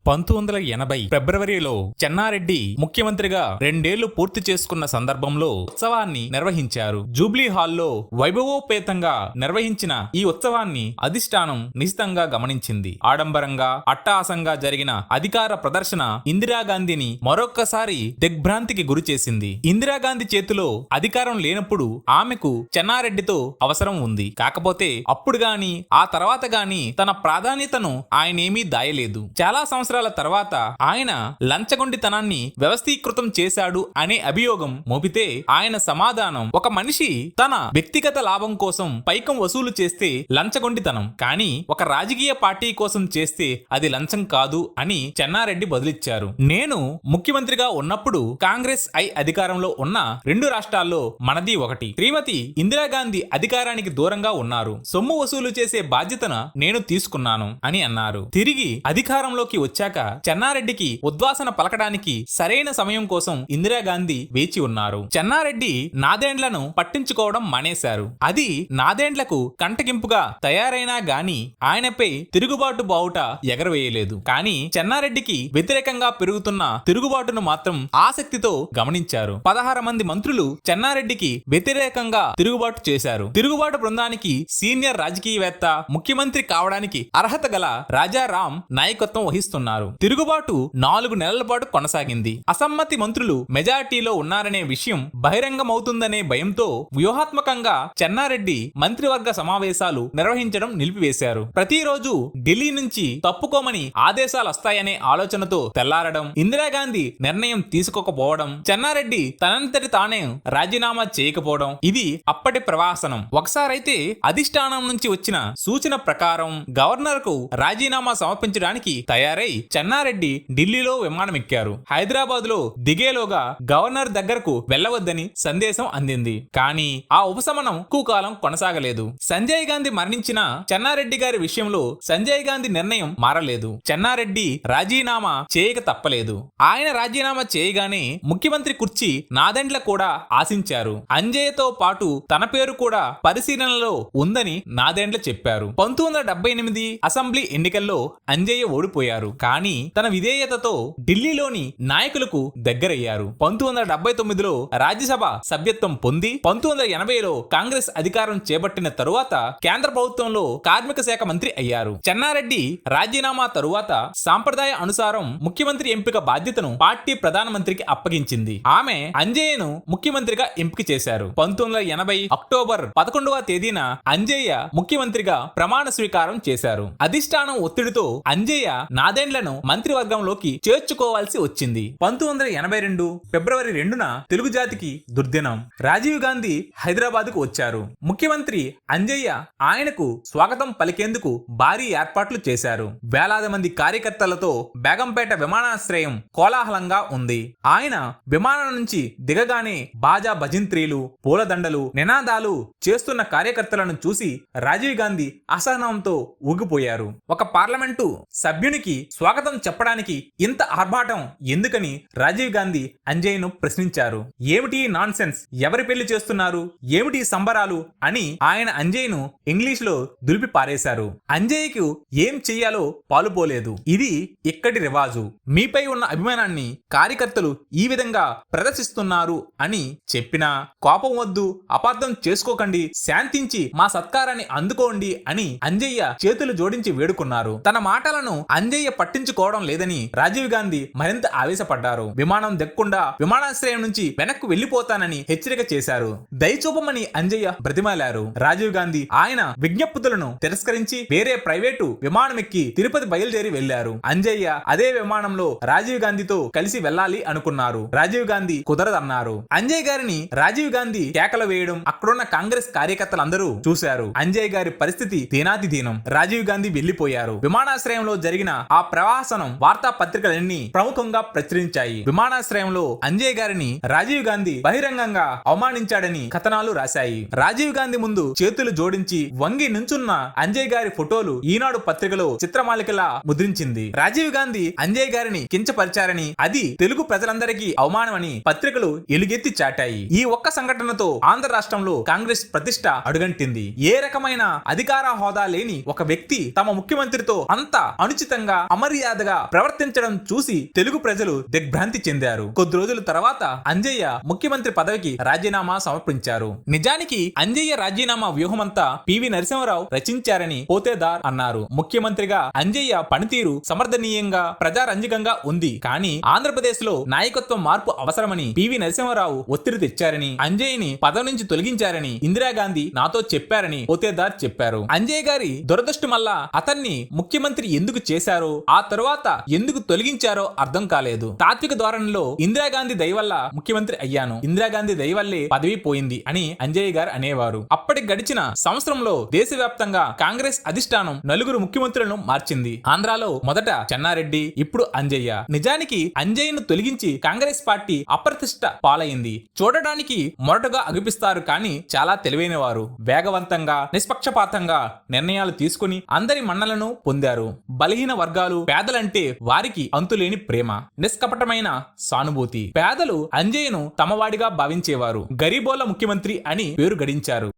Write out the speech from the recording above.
1980 ఫిబ్రవరిలో చెన్నారెడ్డి ముఖ్యమంత్రిగా 2 ఏళ్లు పూర్తి చేసుకున్న సందర్భంలో ఉత్సవాన్ని నిర్వహించారు. జూబ్లీ హాల్లో వైభవోపేతంగా నిర్వహించిన ఈ ఉత్సవాన్ని అధిష్టానం నిశితంగా గమనించింది. ఆడంబరంగా అట్టహాసంగా జరిగిన అధికార ప్రదర్శన ఇందిరాగాంధీని మరొక్కసారి దిగ్భ్రాంతికి గురిచేసింది. ఇందిరాగాంధీ చేతిలో అధికారం లేనప్పుడు ఆమెకు చెన్నారెడ్డితో అవసరం ఉంది. కాకపోతే అప్పుడు గాని ఆ తర్వాత గాని తన ప్రాధాన్యతను ఆయనేమీ దాయలేదు. చాలా సంవత్సరాల తర్వాత ఆయన లంచగొండితనాన్ని వ్యవస్థీకృతం చేశాడు అనే అభియోగం మోపితే ఆయన సమాధానం, ఒక మనిషి తన వ్యక్తిగత లాభం కోసం పైకం వసూలు చేస్తే లంచగొండితనం, కానీ ఒక రాజకీయ పార్టీ కోసం చేస్తే అది లంచం కాదు అని చెన్నారెడ్డి బదులిచ్చారు. నేను ముఖ్యమంత్రిగా ఉన్నప్పుడు కాంగ్రెస్ అధికారంలో ఉన్న 2 రాష్ట్రాల్లో మనది ఒకటి. శ్రీమతి ఇందిరాగాంధీ అధికారానికి దూరంగా ఉన్నారు. సొమ్ము వసూలు చేసే బాధ్యతను నేను తీసుకున్నాను అని అన్నారు. తిరిగి అధికారంలోకి వచ్చాక చెన్నారెడ్డికి ఉద్వాసన పలకడానికి సరైన సమయం కోసం ఇందిరాగాంధీ వేచి ఉన్నారు. చెన్నారెడ్డి నాదెండ్లను పట్టించుకోవడం మానేశారు. అది నాదెండ్లకు కంటగింపుగా తయారైనా గాని ఆయనపై తిరుగుబాటు బావుట ఎగరవేయలేదు. కానీ చెన్నారెడ్డికి వ్యతిరేకంగా పెరుగుతున్న తిరుగుబాటును మాత్రం ఆసక్తితో గమనించారు. 16 మంది మంత్రులు చెన్నారెడ్డికి వ్యతిరేకంగా తిరుగుబాటు చేశారు. తిరుగుబాటు బృందానికి సీనియర్ రాజకీయవేత్త, ముఖ్యమంత్రి కావడానికి అర్హత గల రాజారాం నాయకత్వం వహిస్తున్నారు. తిరుగుబాటు 4 నెలల పాటు కొనసాగింది. అసమ్మతి మంత్రులు మెజారిటీలో ఉన్నారనే విషయం బహిరంగమవుతుందనే భయంతో వ్యూహాత్మకంగా చెన్నారెడ్డి మంత్రివర్గ సమావేశాలు నిర్వహించడం నిలిపివేశారు. ప్రతిరోజు ఢిల్లీ నుంచి తప్పుకోమని ఆదేశాలు వస్తాయనే ఆలోచనతో తెల్లారడం, ఇందిరాగాంధీ నిర్ణయం తీసుకోకపోవడం, చెన్నారెడ్డి తనంతటి తానే రాజీనామా చేయకపోవడం, ఇది అప్పటి ప్రవాసనం. ఒకసారైతే అధిష్టానం నుంచి వచ్చిన సూచన ప్రకారం గవర్నర్ కు రాజీనామా సమర్పించడానికి తయారై చెన్నారెడ్డి ఢిల్లీలో విమానం ఎక్కారు. హైదరాబాద్ లో దిగేలోగా గవర్నర్ దగ్గరకు వెళ్లవద్దని సందేశం అందింది. కానీ ఆ ఉపశమనం ఎక్కువ కాలం కొనసాగలేదు. సంజయ్ గాంధీ మరణించిన చెన్నారెడ్డి గారి విషయంలో సంజయ్ గాంధీ నిర్ణయం మారలేదు. చెన్నారెడ్డి రాజీనామా చేయక తప్పలేదు. ఆయన రాజీనామా చేయగానే ముఖ్యమంత్రి కుర్చీ నాదెండ్ల కూడా ఆశించారు. అంజయ్యతో పాటు తన పేరు కూడా పరిశీలనలో ఉందని నాదెండ్ల చెప్పారు. 1978 అసెంబ్లీ ఎన్నికల్లో అంజయ్య ఓడిపోయారు. కానీ తన విధేయతతో ఢిల్లీలోని నాయకులకు దగ్గరయ్యారు. 1979లో రాజ్యసభ సభ్యత్వం పొంది 1980లో కాంగ్రెస్ అధికారం చేపట్టిన తరువాత కేంద్ర ప్రభుత్వంలో కార్మిక శాఖ మంత్రి అయ్యారు. చెన్నారెడ్డి రాజీనామా తరువాత సాంప్రదాయ అనుసారం ముఖ్యమంత్రి ఎంపిక బాధ్యతను పార్టీ ప్రధానమంత్రికి అప్పగించింది. ఆమె అంజయ్యను ముఖ్యమంత్రిగా ఎంపిక చేశారు. 1980 అక్టోబర్ 11వ తేదీన అంజయ్య ముఖ్యమంత్రిగా ప్రమాణ స్వీకారం చేశారు. అధిష్టానం ఒత్తిడితో అంజయ్య నాదెండ్లను మంత్రివర్గంలోకి చేర్చుకోవాల్సి వచ్చింది. 1982 ఫిబ్రవరి 2న తెలుగు జాతికి దుర్దినం. రాజీవ్ గాంధీ హైదరాబాద్ కు వచ్చారు. ముఖ్యమంత్రి అంజయ్య ఆయనకు స్వాగతం పలికేందుకు భారీ ఏర్పాట్లు చేశారు. వేలాది మంది కార్యకర్తలతో బేగంపేట విమానాశ్రయం కోలాహలంగా ఉంది. ఆయన విమానం నుంచి దిగగానే బాజా భజంత్రీలు, పూలదండలు, నినాదాలు చేస్తున్న కార్యకర్తలను చూసి రాజీవ్ గాంధీ అసహనంతో ఊగిపోయారు. ఒక పార్లమెంటు సభ్యునికి స్వాగతం చెప్పడానికి ఇంత ఆర్భాటం ఎందుకని రాజీవ్ గాంధీ అంజయ్యను ప్రశ్నించారు. ఏమిటి నాన్ సెన్స్, ఎవరి పెళ్లి చేస్తున్నారు, ఏమిటి సంబరాలు అని ఆయన అంజయ్యను ఇంగ్లీష్ లో దులిపి పారేశారు. అంజయ్యకు ఏం చెయ్యాలో పాలుపోలేదు. ఇది ఇక్కడి రివాజు. మీపై ఉన్న అభిమానాన్ని కార్యకర్తలు ఈ విధంగా ప్రదర్శిస్తున్నారు అని చెప్పినా కోపం వద్దు, అపార్థం చేసుకోకండి, శాంతించి మా సత్కారాన్ని అందుకోండి అని అంజయ్య చేతులు జోడించి వేడుకున్నారు. తన మాటలను అంజయ్య పట్టించుకోవడం లేదని రాజీవ్ గాంధీ మరింత ఆవేశపడ్డారు. విమానం దక్కకుండా విమానాశ్రయం నుంచి వెనక్కు వెళ్లిపోతానని హెచ్చరిక చేశారు. దయచూపమని అంజయ్య బ్రతిమాలారు. రాజీవ్ గాంధీ ఆయన విజ్ఞప్తులను తిరస్కరించి వేరే ప్రైవేటు విమానం ఎక్కి తిరుపతి బయలుదేరి వెళ్లారు. అంజయ్య అదే విమానంలో రాజీవ్ గాంధీతో కలిసి వెళ్లాలి అనుకున్నారు. రాజీవ్ గాంధీ కుదరదన్నారు. అంజయ్ గారిని రాజీవ్ గాంధీ కేకలు వేయడం అక్కడున్న కాంగ్రెస్ కార్యకర్తలందరూ చూశారు. అంజయ్ గారి పరిస్థితి దీనాతిదీనం. రాజీవ్ గాంధీ వెళ్లిపోయారు. విమానాశ్రయంలో జరిగిన ఆ ప్రవాసనం వార్తా పత్రికలన్నీ ప్రముఖంగా ప్రచురించాయి. విమానాశ్రయంలో అంజయ్ గారిని రాజీవ్ గాంధీ బహిరంగంగా అవమానించాడని కథనాలు రాశాయి. రాజీవ్ గాంధీ ముందు చేతులు జోడించి వంగి నుంచున్న అంజయ్ గారి ఫోటోలు ఈనాడు పత్రికలో చిత్రమాలికలా ముద్రించింది. రాజీవ్ గాంధీ అంజయ్ గారిని కించపరిచారని, అది తెలుగు ప్రజలందరికీ అవమానమని పత్రికలు ఎలుగెత్తి చాటాయి. ఈ ఒక్క సంఘటనతో ఆంధ్ర రాష్ట్రంలో కాంగ్రెస్ ప్రతిష్ట అడుగంటింది. ఏ రకమైన అధికార హోదా లేని ఒక వ్యక్తి తమ ముఖ్యమంత్రితో అంత అనుచితంగా అమర్యాద అమర్యాదగా ప్రవర్తించడం చూసి తెలుగు ప్రజలు దిగ్భ్రాంతి చెందారు. కొద్ది రోజుల తర్వాత అంజయ్య ముఖ్యమంత్రి పదవికి రాజీనామా సమర్పించారు. నిజానికి అంజయ్య రాజీనామా వ్యూహమంతా పివి నరసింహారావు రచించారని పోతేదార్ అన్నారు. ముఖ్యమంత్రిగా అంజయ్య పనితీరు సమర్థనీయంగా ప్రజారంజకంగా ఉంది, కానీ ఆంధ్రప్రదేశ్ లో నాయకత్వ మార్పు అవసరమని పివి నరసింహారావు ఒత్తిడి తెచ్చారని, అంజయ్యని పదవి నుంచి తొలగించారని ఇందిరాగాంధీ నాతో చెప్పారని పోతేదార్ చెప్పారు. అంజయ్య గారి దురదృష్టం వల్ల అతన్ని ముఖ్యమంత్రి ఎందుకు చేశారో, ఆ తరువాత ఎందుకు తొలగించారో అర్థం కాలేదు. తాత్విక ధోరణిలో ఇందిరాగాంధీ దయ వల్ల ముఖ్యమంత్రి అయ్యాను, ఇందిరాగాంధీ దయ వల్లే పదవి పోయింది అని అంజయ్య గారు అనేవారు. అప్పటి గడిచిన సంవత్సరంలో దేశవ్యాప్తంగా కాంగ్రెస్ అధిష్టానం నలుగురు ముఖ్యమంత్రులను మార్చింది. ఆంధ్రాలో మొదట చెన్నారెడ్డి, ఇప్పుడు అంజయ్య. నిజానికి అంజయ్యను తొలగించి కాంగ్రెస్ పార్టీ అప్రతిష్ట పాలైంది. చూడడానికి మొరటుగా అగుపిస్తారు, కానీ చాలా తెలివైన వారు. వేగవంతంగా నిష్పక్షపాతంగా నిర్ణయాలు తీసుకుని అందరి మన్నలను పొందారు. బలహీన వర్గాలు, పేదలంటే వారికి అంతులేని ప్రేమ, నిష్కపటమైన సానుభూతి. పేదలు అంజయ్యను తమవాడిగా భావించేవారు. గరీబోల ముఖ్యమంత్రి అని పేరు గడించారు.